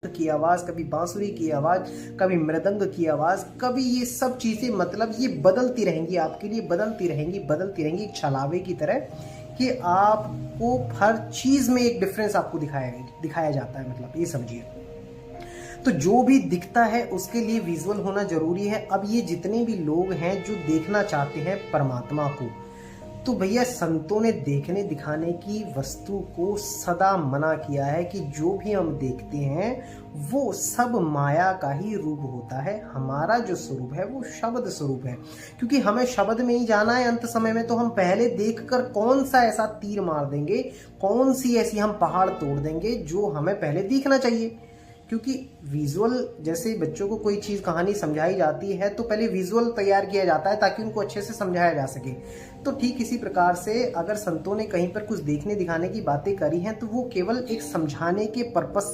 की आवाज़, कभी बांसुरी की आवाज़, कभी मृदंग की आवाज़, कभी ये सब चीज़ें मतलब ये बदलती रहेंगी, आपके लिए बदलती रहेंगी एक छलावे की तरह कि आपको हर चीज़ में एक डिफरेंस आपको दिखाया जाता है, मतलब ये समझिए। तो जो भी दिखता है उसके लिए विजुअल होना ज़रूरी है। अब ये जितने भी लोग हैं जो देखना चाहते हैं परमात्मा को, तो भैया संतों ने देखने दिखाने की वस्तु को सदा मना किया है कि जो भी हम देखते हैं वो सब माया का ही रूप होता है। हमारा जो स्वरूप है वो शब्द स्वरूप है, क्योंकि हमें शब्द में ही जाना है अंत समय में। तो हम पहले देखकर कौन सा ऐसा तीर मार देंगे, कौन सी ऐसी हम पहाड़ तोड़ देंगे जो हमें पहले दिखना चाहिए। क्योंकि विजुअल, जैसे बच्चों को कोई चीज़ कहानी समझाई जाती है तो पहले विजुअल तैयार किया जाता है ताकि उनको अच्छे से समझाया जा सके। तो ठीक इसी प्रकार से अगर संतों ने कहीं पर कुछ देखने दिखाने की बातें करी हैं तो वो केवल एक समझाने के पर्पस